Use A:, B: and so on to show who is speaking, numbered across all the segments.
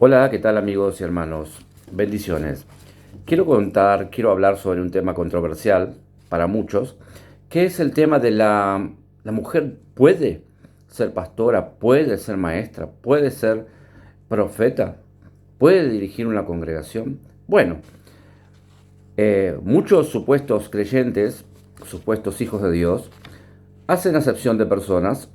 A: Hola, ¿qué tal amigos y hermanos? Bendiciones. Quiero hablar sobre un tema controversial para muchos, que es el tema de la mujer puede ser pastora, puede ser maestra, puede ser profeta, puede dirigir una congregación. Bueno, muchos supuestos creyentes, supuestos hijos de Dios, hacen acepción de personas,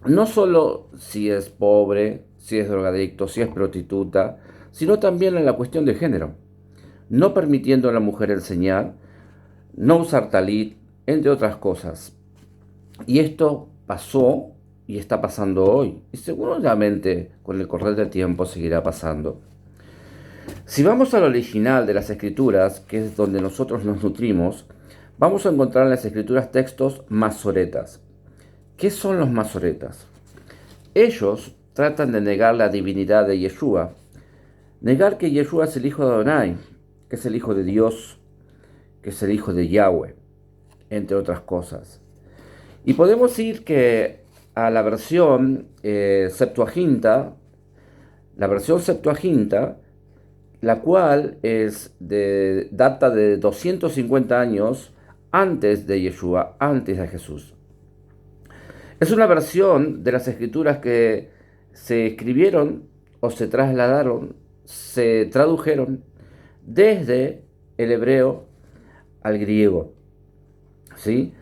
A: no solo si es pobre, si es drogadicto, si es prostituta, sino también en la cuestión de género, no permitiendo a la mujer enseñar, no usar talit, entre otras cosas. Y esto pasó y está pasando hoy, y seguramente con el correr del tiempo seguirá pasando. Si vamos al original de las escrituras, que es donde nosotros nos nutrimos, vamos a encontrar en las escrituras textos masoretas. ¿Qué son los masoretas? Ellos tratan de negar la divinidad de Yeshua, negar que Yeshua es el hijo de Adonai, que es el hijo de Dios, que es el hijo de Yahweh, entre otras cosas. Y podemos ir que a la versión Septuaginta, la cual data de 250 años antes de Yeshua, antes de Jesús. Es una versión de las escrituras que se escribieron o se trasladaron, se tradujeron desde el hebreo al griego, ¿sí?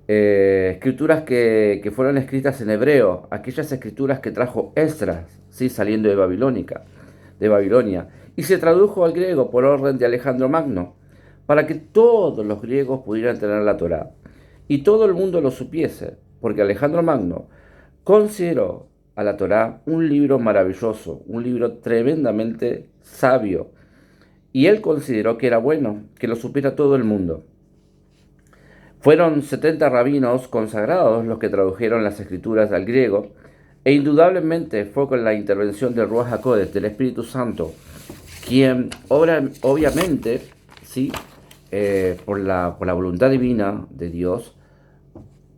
A: Escrituras que fueron escritas en hebreo, aquellas escrituras que trajo Esdras, ¿sí? Saliendo de Babilonia, y se tradujo al griego por orden de Alejandro Magno, para que todos los griegos pudieran tener la Torá y todo el mundo lo supiese, porque Alejandro Magno consideró a la Torá un libro maravilloso, un libro tremendamente sabio, y él consideró que era bueno que lo supiera todo el mundo. Fueron 70 rabinos consagrados los que tradujeron las escrituras al griego, e indudablemente fue con la intervención del Ruach HaKodesh, del Espíritu Santo, quien obviamente, sí, por la voluntad divina de Dios,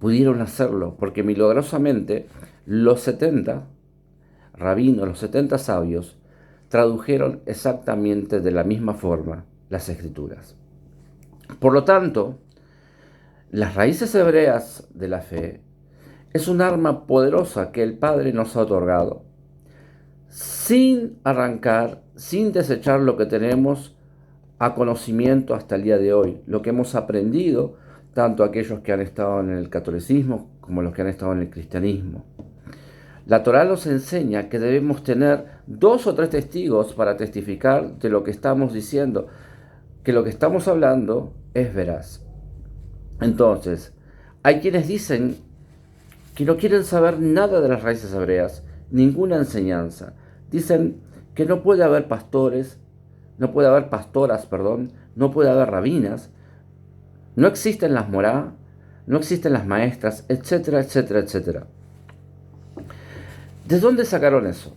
A: pudieron hacerlo, porque milagrosamente los 70 rabinos, los 70 sabios, tradujeron exactamente de la misma forma las escrituras. Por lo tanto, las raíces hebreas de la fe es un arma poderosa que el Padre nos ha otorgado, sin arrancar, sin desechar lo que tenemos a conocimiento hasta el día de hoy, lo que hemos aprendido, tanto aquellos que han estado en el catolicismo como los que han estado en el cristianismo. La Torá nos enseña que debemos tener 2 o 3 testigos para testificar de lo que estamos diciendo, que lo que estamos hablando es veraz. Entonces, hay quienes dicen que no quieren saber nada de las raíces hebreas, ninguna enseñanza. Dicen que no puede haber pastores, no puede haber pastoras, perdón, no puede haber rabinas, no existen las morá, no existen las maestras, etcétera, etcétera, etcétera. ¿De dónde sacaron eso?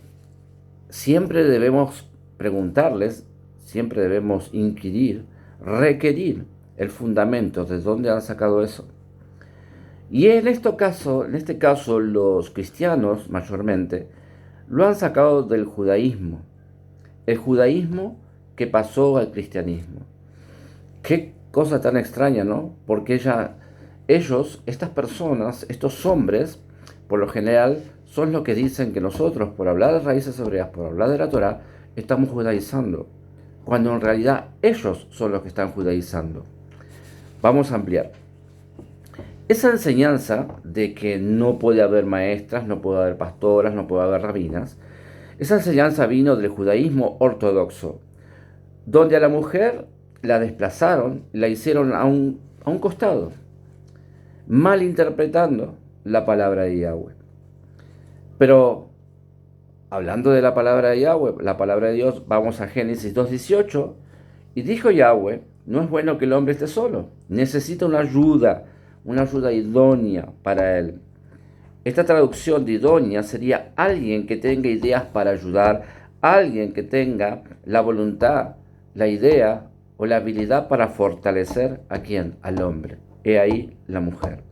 A: Siempre debemos preguntarles, siempre debemos inquirir, requerir el fundamento de dónde han sacado eso. Y en este caso, los cristianos mayormente lo han sacado del judaísmo, el judaísmo que pasó al cristianismo. Qué cosa tan extraña, ¿no? Porque estas personas, estos hombres, por lo general, son los que dicen que nosotros, por hablar de raíces hebreas, por hablar de la Torá, estamos judaizando, cuando en realidad ellos son los que están judaizando. Vamos a ampliar. Esa enseñanza de que no puede haber maestras, no puede haber pastoras, no puede haber rabinas, esa enseñanza vino del judaísmo ortodoxo, donde a la mujer la desplazaron, la hicieron a un costado, malinterpretando la palabra de Yahweh. Pero hablando de la palabra de Yahweh, la palabra de Dios, vamos a Génesis 2:18, y dijo Yahweh, no es bueno que el hombre esté solo, necesita una ayuda idónea para él. Esta traducción de idónea sería alguien que tenga ideas para ayudar, alguien que tenga la voluntad, la idea o la habilidad para fortalecer ¿a quién? Al hombre. He ahí la mujer.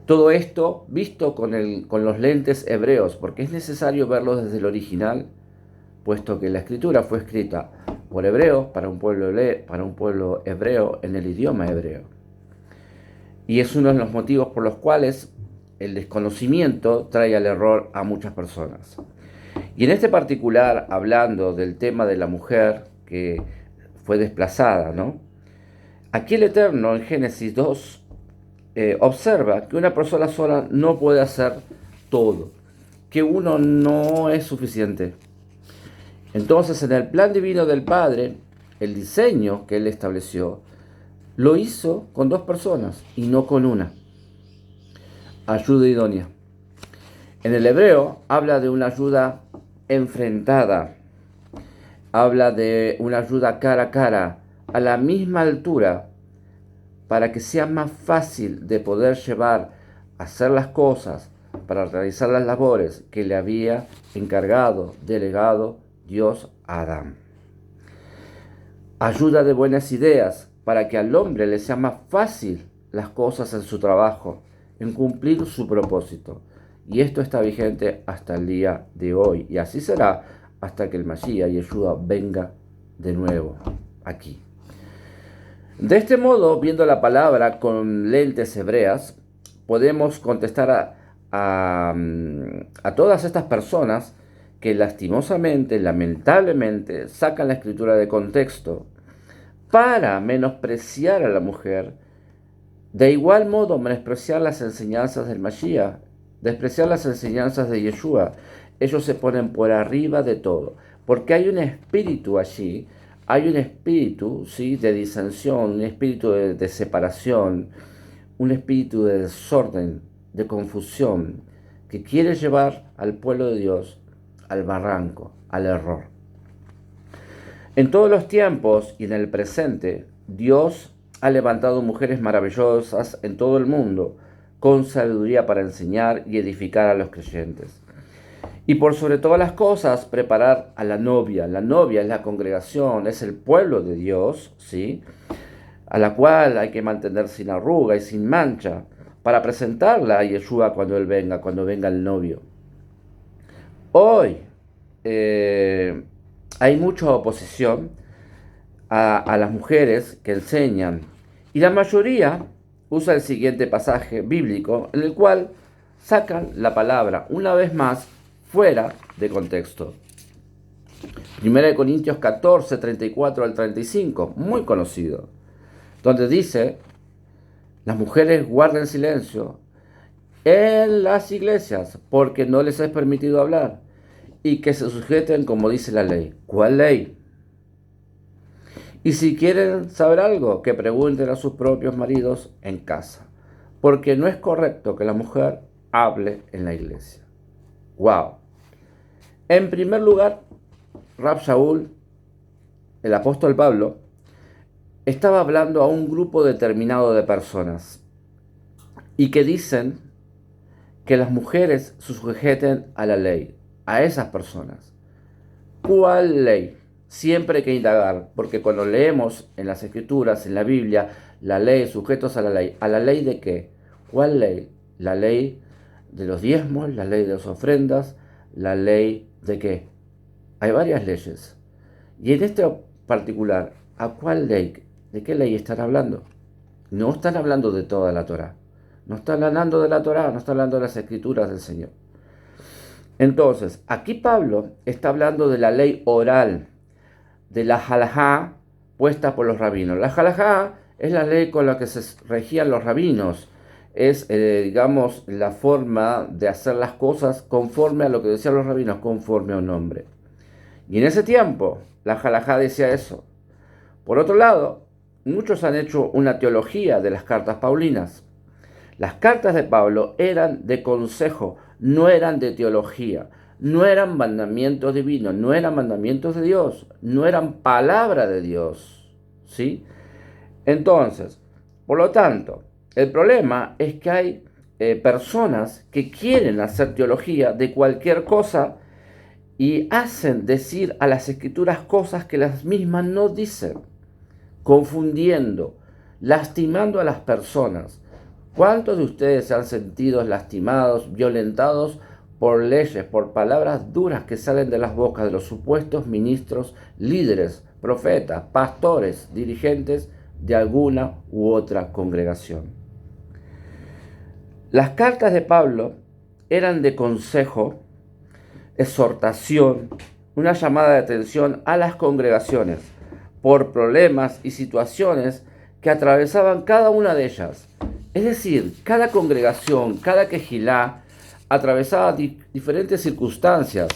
A: Todo esto visto con los lentes hebreos, porque es necesario verlo desde el original puesto que la escritura fue escrita por hebreos para un pueblo hebreo en el idioma hebreo. Y es uno de los motivos por los cuales el desconocimiento trae al error a muchas personas. Y en este particular, hablando del tema de la mujer que fue desplazada, ¿no? Aquí el Eterno en Génesis 2 observa que una persona sola no puede hacer todo, que uno no es suficiente. Entonces, en el plan divino del Padre, el diseño que Él estableció, lo hizo con dos personas y no con una. Ayuda idónea. En el hebreo habla de una ayuda enfrentada, habla de una ayuda cara a cara, a la misma altura, para que sea más fácil de poder llevar a hacer las cosas, para realizar las labores que le había encargado, delegado Dios a Adán. Ayuda de buenas ideas, para que al hombre le sea más fácil las cosas en su trabajo, en cumplir su propósito. Y esto está vigente hasta el día de hoy, y así será hasta que el Mashiach, Yeshua, venga de nuevo aquí. De este modo, viendo la palabra con lentes hebreas, podemos contestar a todas estas personas que lastimosamente, lamentablemente, sacan la escritura de contexto para menospreciar a la mujer, de igual modo menospreciar las enseñanzas del Mashiach, despreciar las enseñanzas de Yeshua. Ellos se ponen por arriba de todo, porque hay un espíritu allí, hay un espíritu, ¿sí?, de disensión, un espíritu de separación, un espíritu de desorden, de confusión, que quiere llevar al pueblo de Dios al barranco, al error. En todos los tiempos y en el presente, Dios ha levantado mujeres maravillosas en todo el mundo, con sabiduría para enseñar y edificar a los creyentes. Y por sobre todas las cosas, preparar a la novia. La novia es la congregación, es el pueblo de Dios, ¿sí?, a la cual hay que mantener sin arruga y sin mancha, para presentarla a Yeshua cuando Él venga, cuando venga el novio. Hoy hay mucha oposición a las mujeres que enseñan, y la mayoría usa el siguiente pasaje bíblico, en el cual sacan la palabra una vez más fuera de contexto. 1 Corintios 14, 34 al 35, muy conocido, donde dice: las mujeres guarden silencio en las iglesias, porque no les es permitido hablar, y que se sujeten como dice la ley. ¿Cuál ley? Y si quieren saber algo, que pregunten a sus propios maridos en casa, porque no es correcto que la mujer hable en la iglesia. ¡Wow! En primer lugar, Rab Shaul, el apóstol Pablo, estaba hablando a un grupo determinado de personas y que dicen que las mujeres se sujeten a la ley, a esas personas. ¿Cuál ley? Siempre hay que indagar, porque cuando leemos en las escrituras, en la Biblia, la ley, sujetos ¿a la ley de qué? ¿Cuál ley? La ley de los diezmos, la ley de las ofrendas, la ley de qué. Hay varias leyes. Y en este particular, ¿a cuál ley? ¿De qué ley están hablando? No están hablando de toda la Torá. No están hablando de la Torá, no están hablando de las escrituras del Señor. Entonces, aquí Pablo está hablando de la ley oral, de la halajá puesta por los rabinos. La halajá es la ley con la que se regían los rabinos. Es, digamos, la forma de hacer las cosas conforme a lo que decían los rabinos, conforme a un nombre. Y en ese tiempo, la halajá decía eso. Por otro lado, muchos han hecho una teología de las cartas paulinas. Las cartas de Pablo eran de consejo, no eran de teología, no eran mandamientos divinos, no eran mandamientos de Dios, no eran palabra de Dios, ¿sí? Entonces, por lo tanto, el problema es que hay personas que quieren hacer teología de cualquier cosa y hacen decir a las escrituras cosas que las mismas no dicen, confundiendo, lastimando a las personas. ¿Cuántos de ustedes se han sentido lastimados, violentados por leyes, por palabras duras que salen de las bocas de los supuestos ministros, líderes, profetas, pastores, dirigentes de alguna u otra congregación. Las cartas de Pablo eran de consejo, exhortación, una llamada de atención a las congregaciones por problemas y situaciones que atravesaban cada una de ellas. Es decir, cada congregación, cada quejilá, atravesaba diferentes circunstancias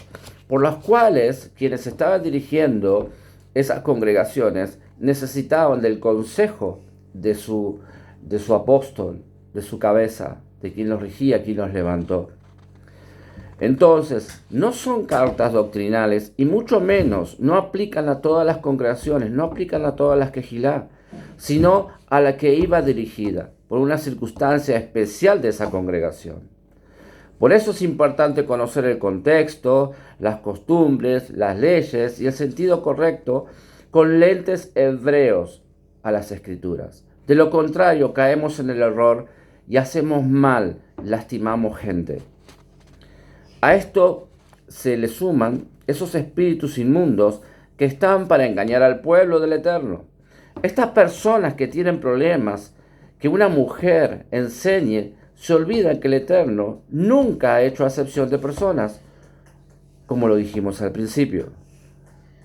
A: por las cuales quienes estaban dirigiendo esas congregaciones necesitaban del consejo de su apóstol, de su cabeza, de quien los regía, quien los levantó. Entonces, no son cartas doctrinales y mucho menos no aplican a todas las congregaciones, no aplican a todas las quejilá, sino a la que iba dirigida por una circunstancia especial de esa congregación. Por eso es importante conocer el contexto, las costumbres, las leyes y el sentido correcto con lentes hebreos a las escrituras. De lo contrario, caemos en el error y hacemos mal, lastimamos gente. A esto se le suman esos espíritus inmundos que están para engañar al pueblo del Eterno. Estas personas que tienen problemas, que una mujer enseñe, se olvidan que el Eterno nunca ha hecho acepción de personas, como lo dijimos al principio.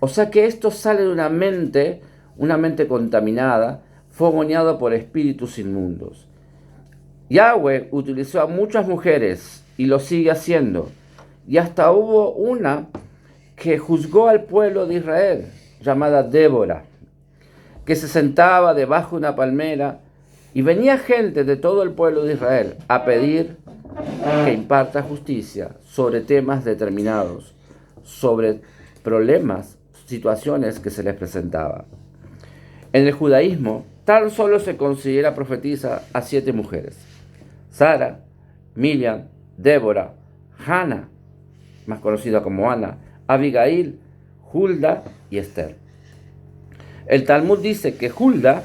A: O sea que esto sale de una mente contaminada, fogoneada por espíritus inmundos. Yahweh utilizó a muchas mujeres y lo sigue haciendo. Y hasta hubo una que juzgó al pueblo de Israel, llamada Débora, que se sentaba debajo de una palmera y venía gente de todo el pueblo de Israel a pedir que imparta justicia sobre temas determinados, sobre problemas, situaciones que se les presentaban. En el judaísmo, tan solo se considera profetisa a 7 mujeres: Sara, Miriam, Débora, Hannah, más conocida como Ana, Abigail, Hulda y Esther. El Talmud dice que Hulda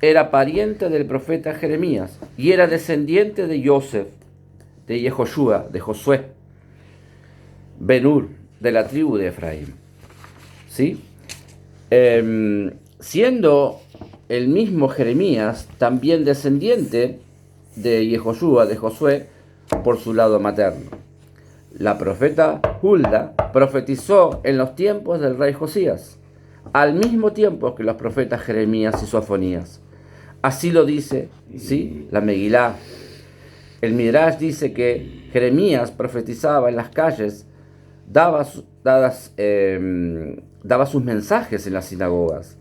A: era pariente del profeta Jeremías y era descendiente de Yosef, de Yehoshua, de Josué, Ben-Hur, de la tribu de Efraín. ¿Sí? Siendo el mismo Jeremías también descendiente de Yehoshua, de Josué, por su lado materno. La profeta Hulda profetizó en los tiempos del rey Josías, al mismo tiempo que los profetas Jeremías y Sofonías. Así lo dice, ¿sí?, la Megilá. El Midrash dice que Jeremías profetizaba en las calles, daba sus mensajes en las sinagogas.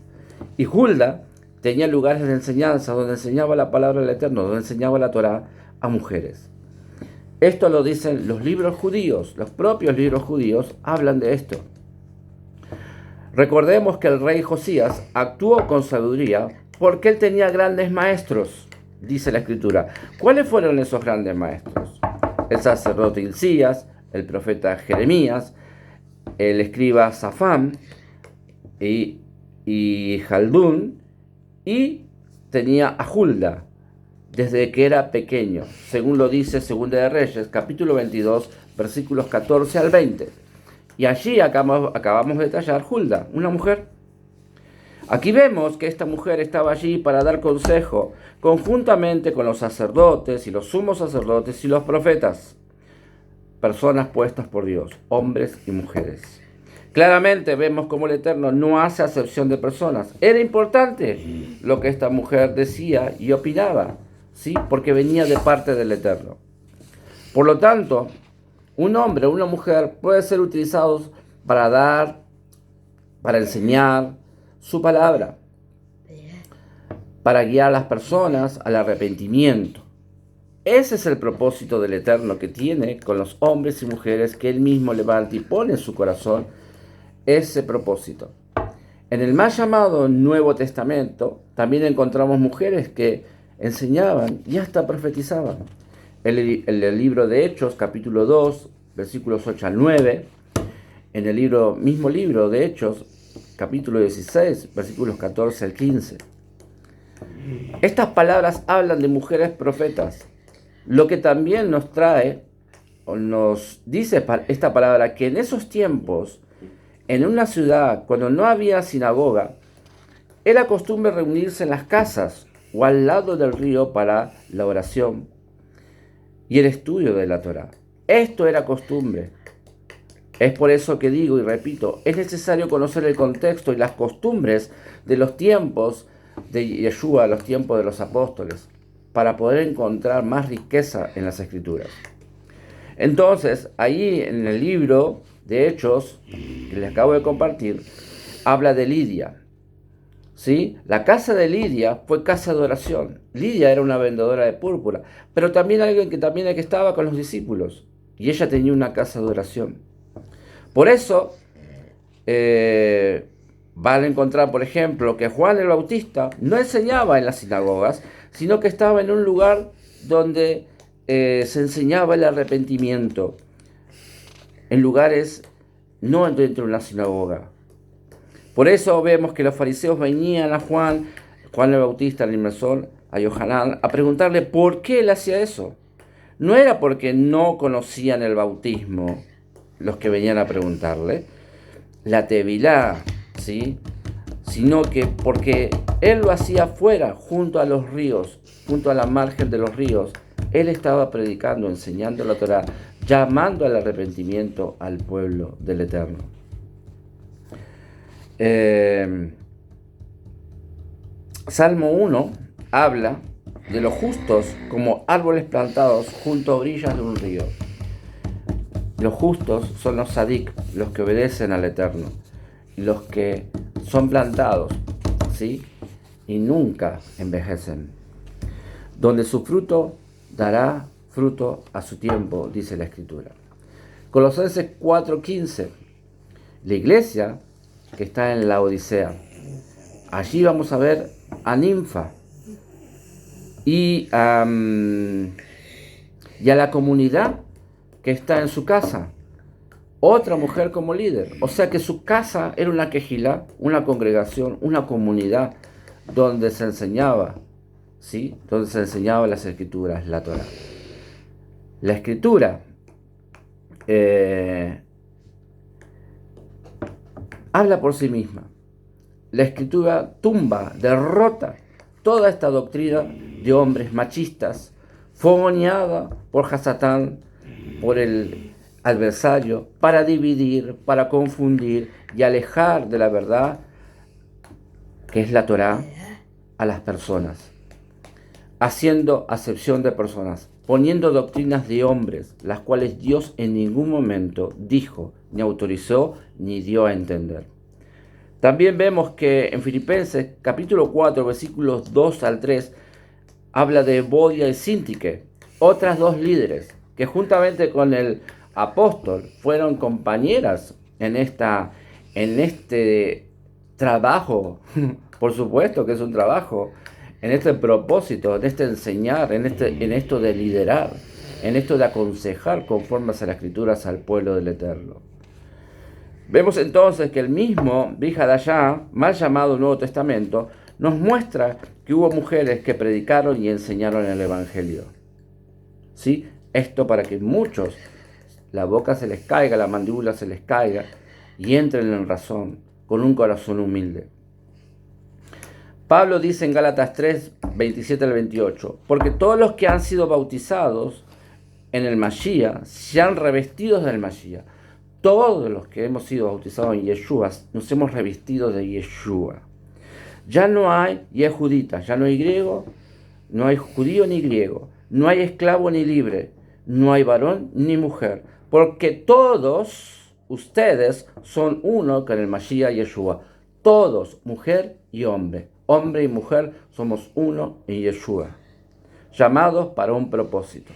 A: Y Hulda tenía lugares de enseñanza donde enseñaba la palabra del Eterno, donde enseñaba la Torá a mujeres. Esto lo dicen los libros judíos, los propios libros judíos hablan de esto. Recordemos que el rey Josías actuó con sabiduría porque él tenía grandes maestros, dice la Escritura. ¿Cuáles fueron esos grandes maestros? El sacerdote Hilcías, el profeta Jeremías, el escriba Safán y Jaldún, y tenía a Hulda desde que era pequeño, según lo dice Segunda de Reyes, capítulo 22, versículos 14 al 20. Y allí acabamos de detallar Hulda, una mujer. Aquí vemos que esta mujer estaba allí para dar consejo, conjuntamente con los sacerdotes y los sumos sacerdotes y los profetas, personas puestas por Dios, hombres y mujeres. Claramente vemos cómo el Eterno no hace acepción de personas. Era importante lo que esta mujer decía y opinaba, ¿sí?, porque venía de parte del Eterno. Por lo tanto, un hombre o una mujer puede ser utilizados para dar, para enseñar su palabra, para guiar a las personas al arrepentimiento. Ese es el propósito del Eterno que tiene con los hombres y mujeres que Él mismo levanta y pone en su corazón ese propósito. En el más llamado Nuevo Testamento también encontramos mujeres que enseñaban y hasta profetizaban. En el libro de Hechos, capítulo 2, versículos 8 al 9, en el mismo libro de Hechos, capítulo 16, versículos 14 al 15. Estas palabras hablan de mujeres profetas, lo que también nos trae nos dice esta palabra que en esos tiempos, en una ciudad, cuando no había sinagoga, era costumbre reunirse en las casas o al lado del río para la oración y el estudio de la Torá. Esto era costumbre. Es por eso que digo y repito, es necesario conocer el contexto y las costumbres de los tiempos de Yeshua, los tiempos de los apóstoles, para poder encontrar más riqueza en las Escrituras. Entonces, ahí en el libro de Hechos, que les acabo de compartir, habla de Lidia. ¿Sí? La casa de Lidia fue casa de oración. Lidia era una vendedora de púrpura, pero también alguien que estaba con los discípulos. Y ella tenía una casa de oración. Por eso, van a encontrar, por ejemplo, que Juan el Bautista no enseñaba en las sinagogas, sino que estaba en un lugar donde se enseñaba el arrepentimiento, en lugares no dentro de una sinagoga. Por eso vemos que los fariseos venían a Juan el Bautista, al inmersor, a Yohanan, a preguntarle por qué él hacía eso. No era porque no conocían el bautismo los que venían a preguntarle, la tevilá, ¿sí? Sino que porque él lo hacía afuera, junto a los ríos, junto a la margen de los ríos. Él estaba predicando, enseñando la Torá, llamando al arrepentimiento al pueblo del Eterno. Salmo 1 habla de los justos como árboles plantados junto a orillas de un río. Los justos son los sadik, los que obedecen al Eterno, los que son plantados, ¿sí? Y nunca envejecen. Donde su fruto dará fruto a su tiempo, dice la Escritura. Colosenses 4:15, la iglesia que está en la Odisea. Allí vamos a ver a Ninfa y a la comunidad que está en su casa, otra mujer como líder. O sea que su casa era una quejilá, una congregación, una comunidad donde se enseñaba, ¿sí? Donde se enseñaban las Escrituras, la Torá. La Escritura habla por sí misma. La Escritura tumba, derrota toda esta doctrina de hombres machistas, fogoneada por Hasatán, por el adversario, para dividir, para confundir y alejar de la verdad, que es la Torá, a las personas, haciendo acepción de personas, poniendo doctrinas de hombres, las cuales Dios en ningún momento dijo, ni autorizó, ni dio a entender. También vemos que en Filipenses capítulo 4, versículos 2 al 3, habla de Evodia y Síntique, otras dos líderes, que juntamente con el apóstol fueron compañeras en este trabajo, por supuesto que es un trabajo, en este propósito, en este enseñar, en esto de liderar, en esto de aconsejar conforme a las Escrituras al pueblo del Eterno. Vemos entonces que el mismo Bihadashá, mal llamado Nuevo Testamento, nos muestra que hubo mujeres que predicaron y enseñaron el Evangelio. ¿Sí? Esto para que muchos la boca se les caiga, la mandíbula se les caiga y entren en razón, con un corazón humilde. Pablo dice en Gálatas 3, 27 al 28, porque todos los que han sido bautizados en el Mashiach se han revestido del Mashiach. Todos los que hemos sido bautizados en Yeshua nos hemos revestido de Yeshua. Ya no hay yehuditas, ya no hay griego, no hay judío ni griego, no hay esclavo ni libre, no hay varón ni mujer, porque todos ustedes son uno con el Mashiach Yeshua. Todos, mujer y hombre. Hombre y mujer somos uno en Yeshua, llamados para un propósito.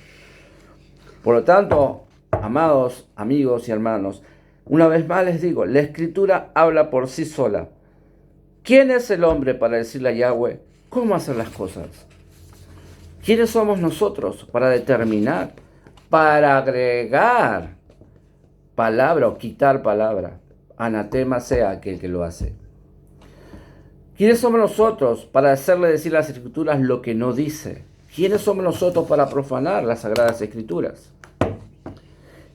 A: Por lo tanto, amados amigos y hermanos, una vez más les digo, la Escritura habla por sí sola. ¿Quién es el hombre para decirle a Yahweh cómo hacer las cosas? ¿Quiénes somos nosotros para determinar, para agregar palabra o quitar palabra? Anatema sea aquel que lo hace. ¿Quiénes somos nosotros para hacerle decir a las Escrituras lo que no dice? ¿Quiénes somos nosotros para profanar las Sagradas Escrituras?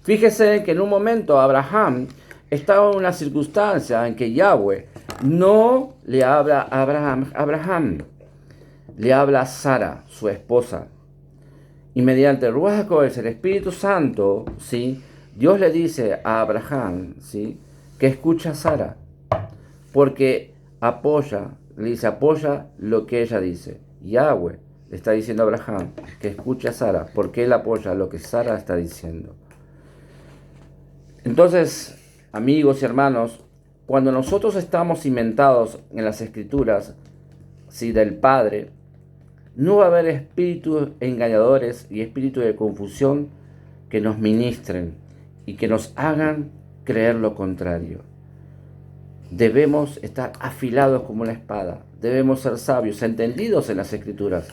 A: Fíjese que en un momento Abraham estaba en una circunstancia en que Yahweh no le habla a Abraham, le habla a Sara, su esposa. Y mediante el Ruach HaKodesh, el Espíritu Santo, ¿sí?, Dios le dice a Abraham, ¿sí?, que escucha a Sara, porque le dice, apoya lo que ella dice. Yahweh le está diciendo a Abraham que escuche a Sara, porque él apoya lo que Sara está diciendo. Entonces, amigos y hermanos, cuando nosotros estamos cimentados en las Escrituras, ¿sí?, del Padre, no va a haber espíritus engañadores y espíritus de confusión que nos ministren y que nos hagan creer lo contrario. Debemos estar afilados como una espada. Debemos ser sabios, entendidos en las Escrituras,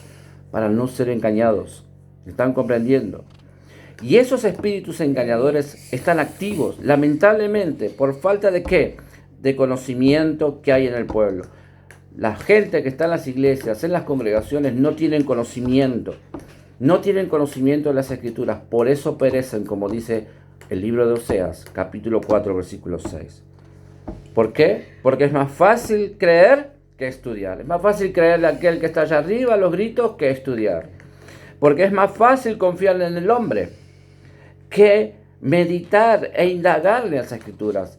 A: para no ser engañados. ¿Están comprendiendo? Y esos espíritus engañadores están activos, lamentablemente, por falta de ¿qué? De conocimiento que hay en el pueblo. La gente que está en las iglesias, en las congregaciones, no tienen conocimiento. No tienen conocimiento de las Escrituras. Por eso perecen, como dice el libro de Oseas, capítulo 4, versículo 6. ¿Por qué? Porque es más fácil creer que estudiar. Es más fácil creer de aquel que está allá arriba a los gritos que estudiar. Porque es más fácil confiar en el hombre que meditar e indagar en las Escrituras,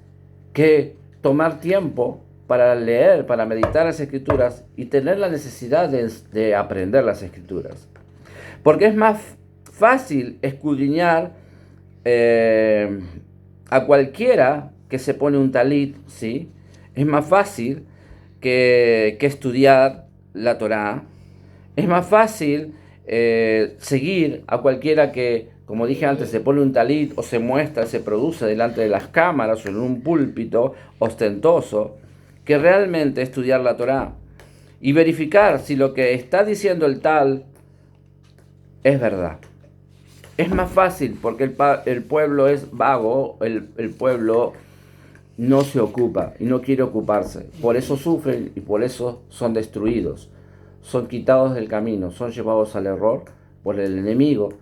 A: que tomar tiempo para leer, para meditar las Escrituras y tener la necesidad de aprender las Escrituras. Porque es más fácil escudriñar a cualquiera que se pone un talit, ¿sí? Es más fácil que estudiar la Torá. Es más fácil seguir a cualquiera que, como dije antes, se pone un talit o se muestra, se produce delante de las cámaras o en un púlpito ostentoso, que realmente estudiar la Torá y verificar si lo que está diciendo el tal es verdad. Es más fácil porque el pueblo es vago, el pueblo no se ocupa y no quiere ocuparse. Por eso sufren y por eso son destruidos. Son quitados del camino, son llevados al error por el enemigo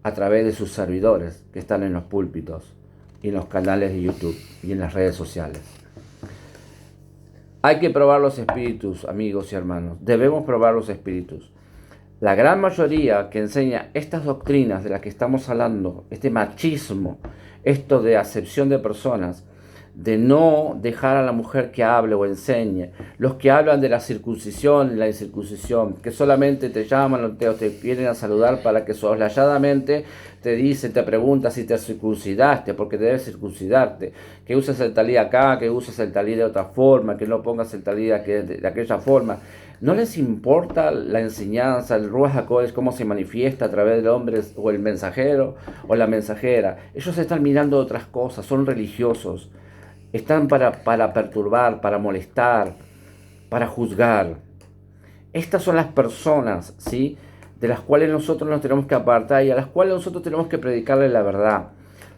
A: a través de sus servidores que están en los púlpitos y en los canales de YouTube y en las redes sociales. Hay que probar los espíritus, amigos y hermanos. Debemos probar los espíritus. La gran mayoría que enseña estas doctrinas de las que estamos hablando, este machismo, esto de acepción de personas, de no dejar a la mujer que hable o enseñe, los que hablan de la circuncisión y la incircuncisión, que solamente te llaman o te vienen a saludar para que soslayadamente te dicen, te preguntan si te circuncidaste, porque debes circuncidarte, que uses el talí acá, que uses el talí de otra forma, que no pongas el talí de aquella forma. ¿No les importa la enseñanza, el Ruach HaKodesh, cómo se manifiesta a través del hombre o el mensajero o la mensajera? Ellos están mirando otras cosas, son religiosos. Están para perturbar, para molestar, para juzgar. Estas son las personas, ¿sí?, de las cuales nosotros nos tenemos que apartar y a las cuales nosotros tenemos que predicarles la verdad,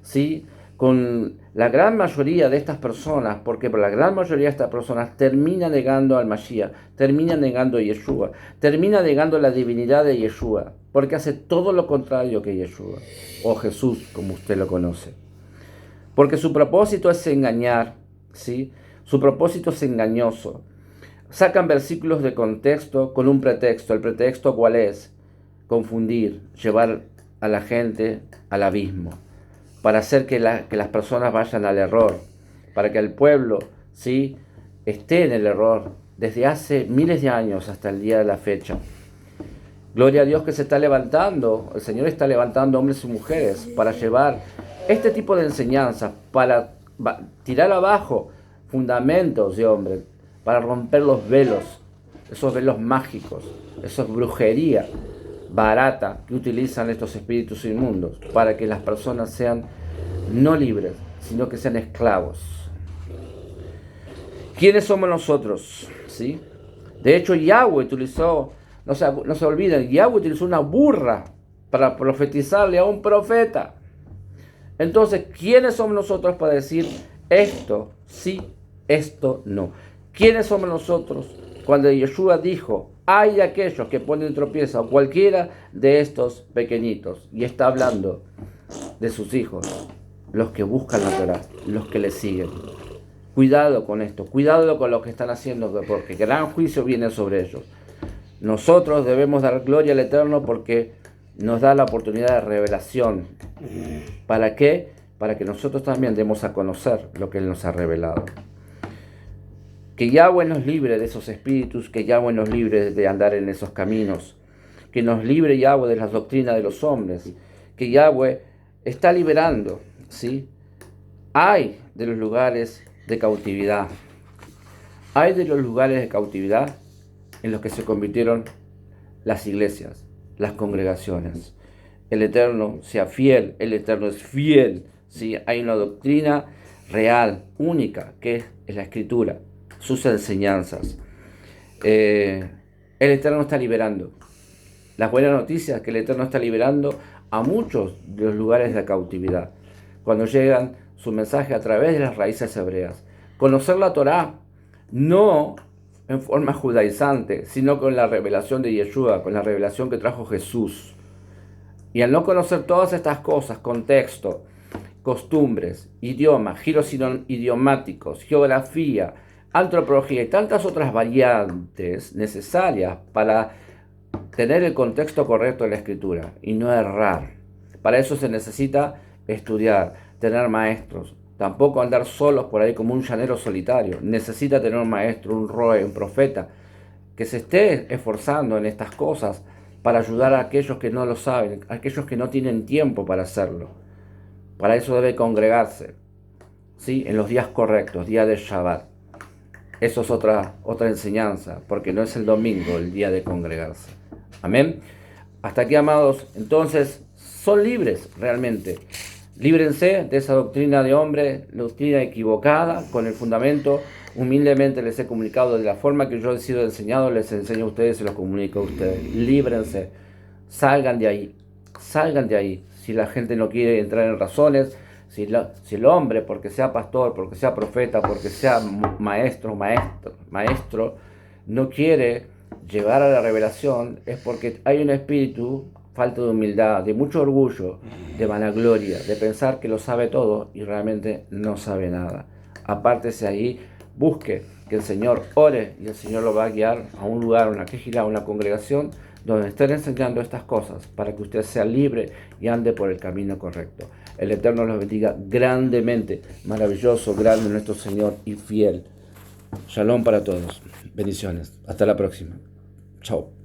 A: ¿sí? Con la gran mayoría de estas personas, porque la gran mayoría de estas personas termina negando al Mashiach, termina negando a Yeshua, termina negando la divinidad de Yeshua, porque hace todo lo contrario que Yeshua, o Jesús, como usted lo conoce. Porque su propósito es engañar, ¿sí? Su propósito es engañoso. Sacan versículos de contexto con un pretexto. ¿El pretexto cuál es? Confundir, llevar a la gente al abismo, para hacer que las personas vayan al error, para que el pueblo, ¿sí?, esté en el error desde hace miles de años hasta el día de la fecha. Gloria a Dios que se está levantando, el Señor está levantando hombres y mujeres para llevar este tipo de enseñanza, para tirar abajo fundamentos de hombres, para romper los velos, esos velos mágicos, esa brujería barata que utilizan estos espíritus inmundos, para que las personas sean no libres, sino que sean esclavos. ¿Quiénes somos nosotros? ¿Sí? De hecho, Yahweh utilizó, no se olviden, Yahweh utilizó una burra para profetizarle a un profeta. Entonces, ¿quiénes somos nosotros para decir esto sí, esto no? ¿Quiénes somos nosotros cuando Yeshua dijo, hay de aquellos que ponen tropiezo a cualquiera de estos pequeñitos? Y está hablando de sus hijos, los que buscan la Torá, los que le siguen. Cuidado con esto, cuidado con lo que están haciendo, porque gran juicio viene sobre ellos. Nosotros debemos dar gloria al Eterno porque nos da la oportunidad de revelación. ¿Para qué? Para que nosotros también demos a conocer lo que Él nos ha revelado. Que Yahweh nos libre de esos espíritus, que Yahweh nos libre de andar en esos caminos, que nos libre Yahweh de las doctrinas de los hombres, que Yahweh está liberando, ¿sí? Hay de los lugares de cautividad, hay de los lugares de cautividad en los que se convirtieron las iglesias, las congregaciones. El Eterno sea fiel, el Eterno es fiel, ¿sí? Hay una doctrina real, única, que es la Escritura, sus enseñanzas. El Eterno está liberando. Las buenas noticias es que el Eterno está liberando a muchos de los lugares de cautividad, cuando llegan su mensaje a través de las raíces hebreas. Conocer la Torá, no en forma judaizante, sino con la revelación de Yeshua, con la revelación que trajo Jesús. Y al no conocer todas estas cosas, contexto, costumbres, idioma, giros idiomáticos, geografía, antropología y tantas otras variantes necesarias para tener el contexto correcto de la escritura y no errar. Para eso se necesita estudiar, tener maestros. Tampoco andar solos por ahí como un llanero solitario. Necesita tener un maestro, un roe, un profeta, que se esté esforzando en estas cosas para ayudar a aquellos que no lo saben, a aquellos que no tienen tiempo para hacerlo. Para eso debe congregarse, ¿sí? En los días correctos, día de Shabbat. Eso es otra enseñanza, porque no es el domingo el día de congregarse. Amén. Hasta aquí, amados. Entonces, son libres realmente. Líbrense de esa doctrina de hombre, doctrina equivocada, con el fundamento. Humildemente les he comunicado de la forma que yo he sido enseñado, les enseño a ustedes, se los comunico a ustedes. Líbrense, salgan de ahí, salgan de ahí. Si la gente no quiere entrar en razones, si el hombre, porque sea pastor, porque sea profeta, porque sea maestro, no quiere llegar a la revelación, es porque hay un espíritu, falta de humildad, de mucho orgullo, de vanagloria, de pensar que lo sabe todo y realmente no sabe nada. Apártese ahí, busque que el Señor ore y el Señor lo va a guiar a un lugar, una quejilá, una congregación donde estén enseñando estas cosas para que usted sea libre y ande por el camino correcto. El Eterno los bendiga grandemente, maravilloso, grande nuestro Señor y fiel. Shalom para todos. Bendiciones. Hasta la próxima. Chao.